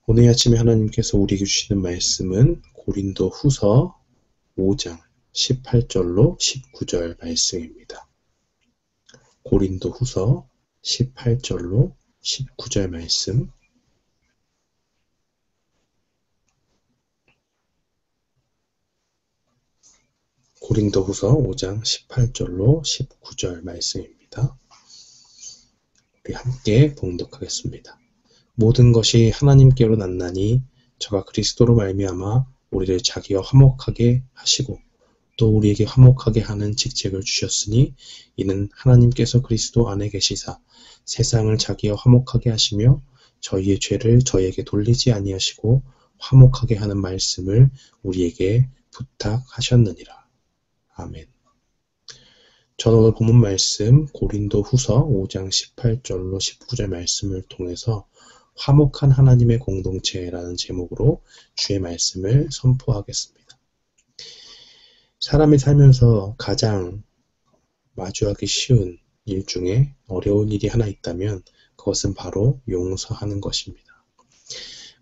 오늘 아침에 하나님께서 우리에게 주시는 말씀은 고린도 후서 5장 18절로 19절 말씀입니다. 고린도 후서 18절로 19절 말씀. 고린도 후서 5장 18절로 19절 말씀입니다. 우리 함께 봉독하겠습니다. 모든 것이 하나님께로 났나니 저가 그리스도로 말미암아 우리를 자기와 화목하게 하시고 또 우리에게 화목하게 하는 직책을 주셨으니 이는 하나님께서 그리스도 안에 계시사 세상을 자기와 화목하게 하시며 저희의 죄를 저희에게 돌리지 아니하시고 화목하게 하는 말씀을 우리에게 부탁하셨느니라. 아멘. 저는 오늘 본문 말씀 고린도 후서 5장 18절로 19절 말씀을 통해서 화목한 하나님의 공동체라는 제목으로 주의 말씀을 선포하겠습니다. 사람이 살면서 가장 마주하기 쉬운 일 중에 어려운 일이 하나 있다면 그것은 바로 용서하는 것입니다.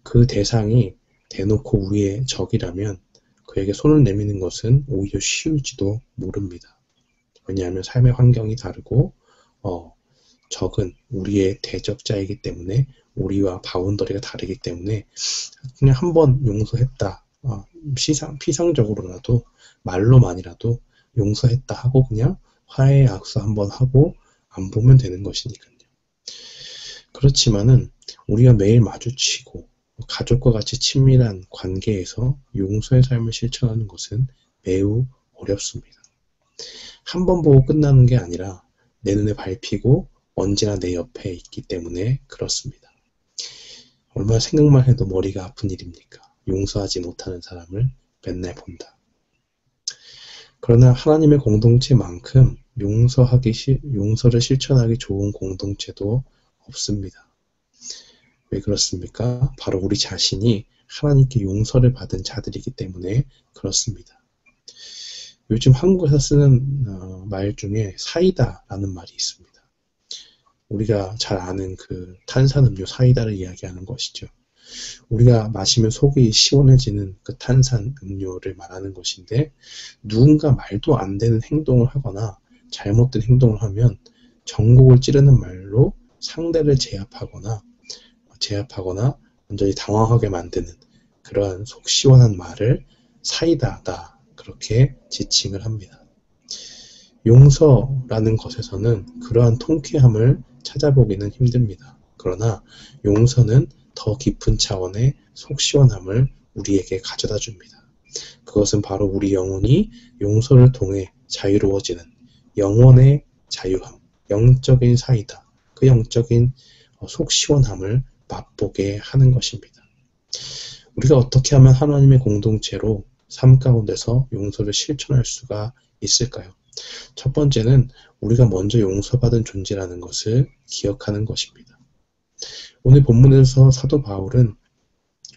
그 대상이 대놓고 우리의 적이라면 그에게 손을 내미는 것은 오히려 쉬울지도 모릅니다. 왜냐하면 삶의 환경이 다르고 적은 우리의 대적자이기 때문에 우리와 바운더리가 다르기 때문에 그냥 한번 용서했다. 피상적으로라도 말로만이라도 용서했다 하고 그냥 화해의 악수 한번 하고 안 보면 되는 것이니까요. 그렇지만은 우리가 매일 마주치고 가족과 같이 친밀한 관계에서 용서의 삶을 실천하는 것은 매우 어렵습니다. 한 번 보고 끝나는 게 아니라 내 눈에 밟히고 언제나 내 옆에 있기 때문에 그렇습니다. 얼마나 생각만 해도 머리가 아픈 일입니까? 용서하지 못하는 사람을 맨날 본다. 그러나 하나님의 공동체만큼 용서를 실천하기 좋은 공동체도 없습니다. 왜 그렇습니까? 바로 우리 자신이 하나님께 용서를 받은 자들이기 때문에 그렇습니다. 요즘 한국에서 쓰는 말 중에 사이다라는 말이 있습니다. 우리가 잘 아는 그 탄산음료 사이다를 이야기하는 것이죠. 우리가 마시면 속이 시원해지는 그 탄산음료를 말하는 것인데 누군가 말도 안 되는 행동을 하거나 잘못된 행동을 하면 전곡을 찌르는 말로 상대를 제압하거나 완전히 당황하게 만드는 그러한 속 시원한 말을 사이다다 그렇게 지칭을 합니다. 용서라는 것에서는 그러한 통쾌함을 찾아보기는 힘듭니다. 그러나 용서는 더 깊은 차원의 속 시원함을 우리에게 가져다 줍니다. 그것은 바로 우리 영혼이 용서를 통해 자유로워지는 영혼의 자유함, 영적인 사이다. 그 영적인 속 시원함을 맛보게 하는 것입니다. 우리가 어떻게 하면 하나님의 공동체로 삶 가운데서 용서를 실천할 수가 있을까요? 첫 번째는 우리가 먼저 용서받은 존재라는 것을 기억하는 것입니다. 오늘 본문에서 사도 바울은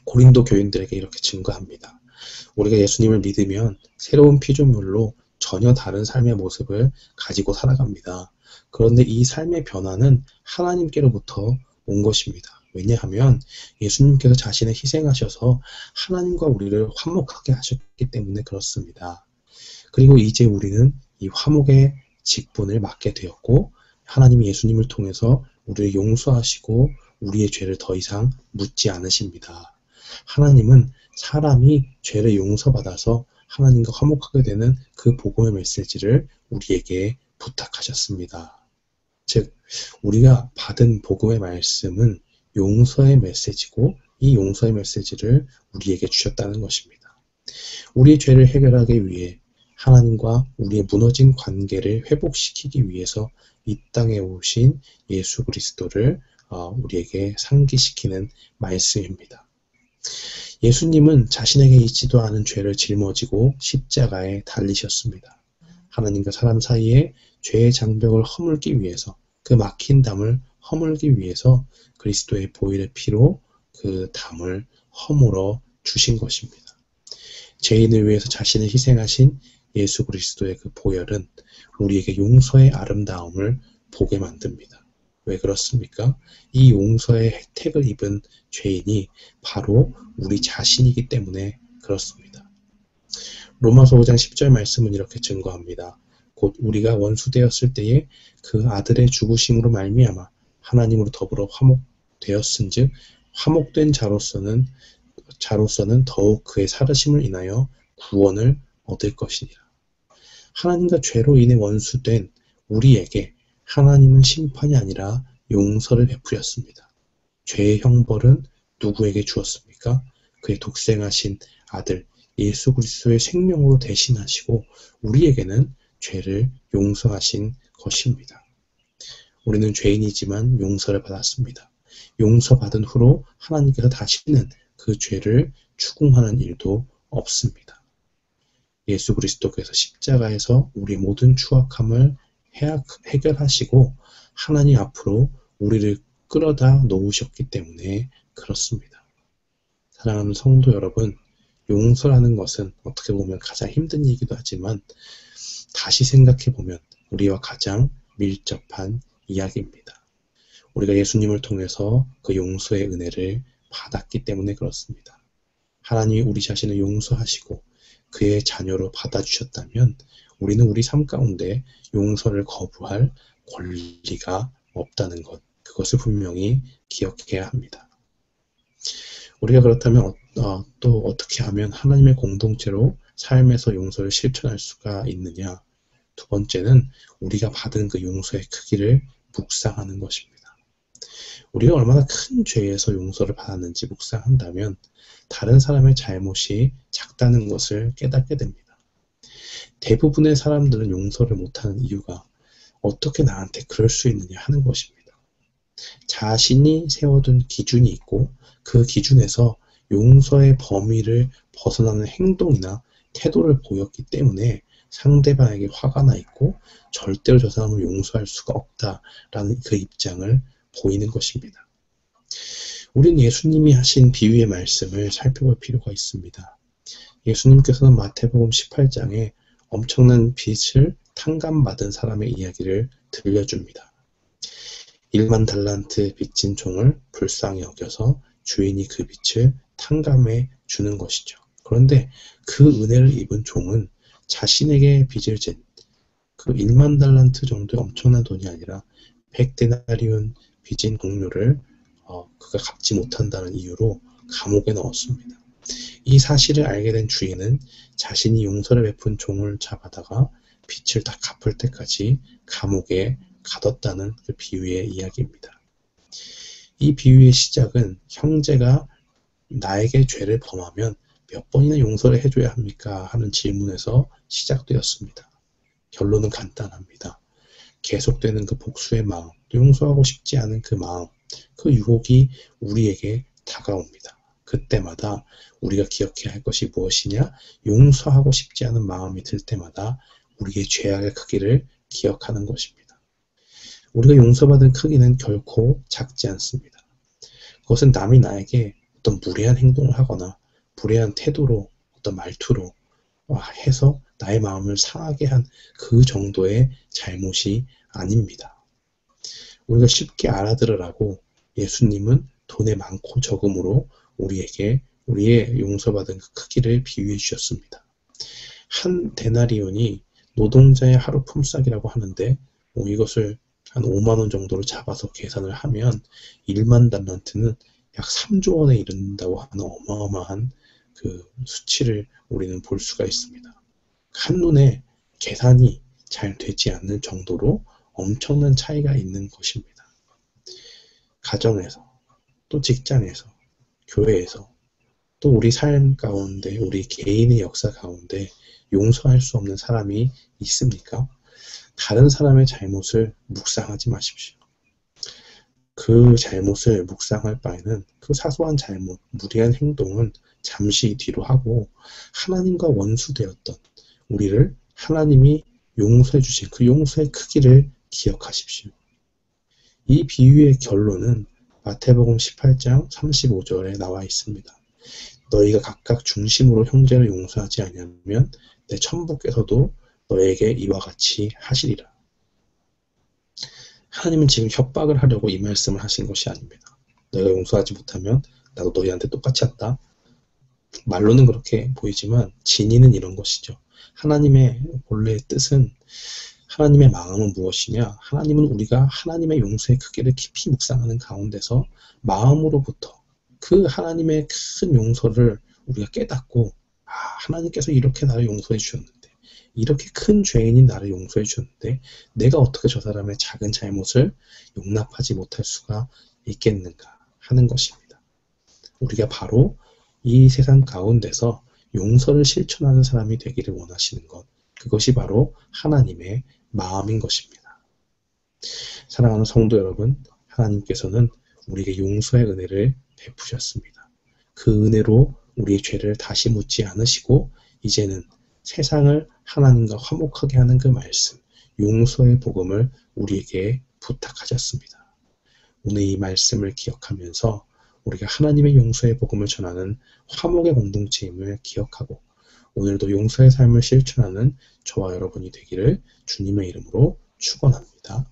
고린도 교인들에게 이렇게 증거합니다. 우리가 예수님을 믿으면 새로운 피조물로 전혀 다른 삶의 모습을 가지고 살아갑니다. 그런데 이 삶의 변화는 하나님께로부터 온 것입니다. 왜냐하면 예수님께서 자신을 희생하셔서 하나님과 우리를 화목하게 하셨기 때문에 그렇습니다. 그리고 이제 우리는 이 화목의 직분을 맡게 되었고 하나님이 예수님을 통해서 우리를 용서하시고 우리의 죄를 더 이상 묻지 않으십니다. 하나님은 사람이 죄를 용서받아서 하나님과 화목하게 되는 그 복음의 메시지를 우리에게 부탁하셨습니다. 즉 우리가 받은 복음의 말씀은 용서의 메시지고 이 용서의 메시지를 우리에게 주셨다는 것입니다. 우리의 죄를 해결하기 위해 하나님과 우리의 무너진 관계를 회복시키기 위해서 이 땅에 오신 예수 그리스도를 우리에게 상기시키는 말씀입니다. 예수님은 자신에게 있지도 않은 죄를 짊어지고 십자가에 달리셨습니다. 하나님과 사람 사이에 죄의 장벽을 허물기 위해서 그 막힌 담을 허물기 위해서 그리스도의 보혈의 피로 그 담을 허물어 주신 것입니다. 죄인을 위해서 자신을 희생하신 예수 그리스도의 그 보혈은 우리에게 용서의 아름다움을 보게 만듭니다. 왜 그렇습니까? 이 용서의 혜택을 입은 죄인이 바로 우리 자신이기 때문에 그렇습니다. 로마서 5장 10절 말씀은 이렇게 증거합니다. 곧 우리가 원수되었을 때에 그 아들의 죽으심으로 말미암아 하나님으로 더불어 화목되었은즉 화목된 자로서는 더욱 그의 살으심을 인하여 구원을 얻을 것이니라. 하나님과 죄로 인해 원수된 우리에게 하나님은 심판이 아니라 용서를 베푸셨습니다. 죄의 형벌은 누구에게 주었습니까? 그의 독생하신 아들 예수 그리스도의 생명으로 대신하시고 우리에게는 죄를 용서하신 것입니다. 우리는 죄인이지만 용서를 받았습니다. 용서받은 후로 하나님께서 다시는 그 죄를 추궁하는 일도 없습니다. 예수 그리스도께서 십자가에서 우리 모든 추악함을 해결하시고 하나님 앞으로 우리를 끌어다 놓으셨기 때문에 그렇습니다. 사랑하는 성도 여러분, 용서라는 것은 어떻게 보면 가장 힘든 일이기도 하지만 다시 생각해 보면 우리와 가장 밀접한 이야기입니다. 우리가 예수님을 통해서 그 용서의 은혜를 받았기 때문에 그렇습니다. 하나님이 우리 자신을 용서하시고 그의 자녀로 받아주셨다면 우리는 우리 삶 가운데 용서를 거부할 권리가 없다는 것, 그것을 분명히 기억해야 합니다. 우리가 그렇다면 또 어떻게 하면 하나님의 공동체로 삶에서 용서를 실천할 수가 있느냐? 두 번째는 우리가 받은 그 용서의 크기를 묵상하는 것입니다. 우리가 얼마나 큰 죄에서 용서를 받았는지 묵상한다면 다른 사람의 잘못이 작다는 것을 깨닫게 됩니다. 대부분의 사람들은 용서를 못하는 이유가 어떻게 나한테 그럴 수 있느냐 하는 것입니다. 자신이 세워둔 기준이 있고 그 기준에서 용서의 범위를 벗어나는 행동이나 태도를 보였기 때문에 상대방에게 화가 나 있고 절대로 저 사람을 용서할 수가 없다라는 그 입장을 보이는 것입니다. 우리는 예수님이 하신 비유의 말씀을 살펴볼 필요가 있습니다. 예수님께서는 마태복음 18장에 엄청난 빚을 탕감받은 사람의 이야기를 들려줍니다. 1만 달란트 빚진 종을 불쌍히 여겨서 주인이 그 빚을 탕감해 주는 것이죠. 그런데 그 은혜를 입은 종은 자신에게 빚을 진 그 1만 달란트 정도의 엄청난 돈이 아니라 100데나리온 빚진 공료를 그가 갚지 못한다는 이유로 감옥에 넣었습니다. 이 사실을 알게 된 주인은 자신이 용서를 베푼 종을 잡아다가 빚을 다 갚을 때까지 감옥에 가뒀다는 그 비유의 이야기입니다. 이 비유의 시작은 형제가 나에게 죄를 범하면 몇 번이나 용서를 해줘야 합니까? 하는 질문에서 시작되었습니다. 결론은 간단합니다. 계속되는 그 복수의 마음, 용서하고 싶지 않은 그 마음, 그 유혹이 우리에게 다가옵니다. 그때마다 우리가 기억해야 할 것이 무엇이냐? 용서하고 싶지 않은 마음이 들 때마다 우리의 죄악의 크기를 기억하는 것입니다. 우리가 용서받은 크기는 결코 작지 않습니다. 그것은 남이 나에게 어떤 무례한 행동을 하거나 무례한 태도로 어떤 말투로 해서 나의 마음을 상하게 한 그 정도의 잘못이 아닙니다. 우리가 쉽게 알아들으라고 예수님은 돈의 많고 적음으로 우리에게 우리의 용서받은 그 크기를 비유해 주셨습니다. 한 데나리온이 노동자의 하루 품삯이라고 하는데 이것을 한 5만 원 정도로 잡아서 계산을 하면 1만 달란트는 약 3조 원에 이른다고 하는 어마어마한 그 수치를 우리는 볼 수가 있습니다. 한눈에 계산이 잘 되지 않는 정도로 엄청난 차이가 있는 것입니다. 가정에서, 또 직장에서, 교회에서, 또 우리 삶 가운데, 우리 개인의 역사 가운데 용서할 수 없는 사람이 있습니까? 다른 사람의 잘못을 묵상하지 마십시오. 그 잘못을 묵상할 바에는 그 사소한 잘못, 무례한 행동은 잠시 뒤로 하고 하나님과 원수되었던 우리를 하나님이 용서해 주신 그 용서의 크기를 기억하십시오. 이 비유의 결론은 마태복음 18장 35절에 나와 있습니다. 너희가 각각 중심으로 형제를 용서하지 아니하면 내 천부께서도 너에게 이와 같이 하시리라. 하나님은 지금 협박을 하려고 이 말씀을 하신 것이 아닙니다. 내가 용서하지 못하면 나도 너희한테 똑같이 한다. 말로는 그렇게 보이지만 진의는 이런 것이죠. 하나님의 본래의 뜻은, 하나님의 마음은 무엇이냐? 하나님은 우리가 하나님의 용서의 크기를 깊이 묵상하는 가운데서 마음으로부터 그 하나님의 큰 용서를 우리가 깨닫고, 하나님께서 이렇게 나를 용서해 주셨는데, 이렇게 큰 죄인인 나를 용서해 주셨는데 내가 어떻게 저 사람의 작은 잘못을 용납하지 못할 수가 있겠는가 하는 것입니다. 우리가 바로 이 세상 가운데서 용서를 실천하는 사람이 되기를 원하시는 것, 그것이 바로 하나님의 마음인 것입니다. 사랑하는 성도 여러분, 하나님께서는 우리에게 용서의 은혜를 베푸셨습니다. 그 은혜로 우리의 죄를 다시 묻지 않으시고 이제는 세상을 하나님과 화목하게 하는 그 말씀, 용서의 복음을 우리에게 부탁하셨습니다. 오늘 이 말씀을 기억하면서 우리가 하나님의 용서의 복음을 전하는 화목의 공동체임을 기억하고 오늘도 용서의 삶을 실천하는 저와 여러분이 되기를 주님의 이름으로 축원합니다.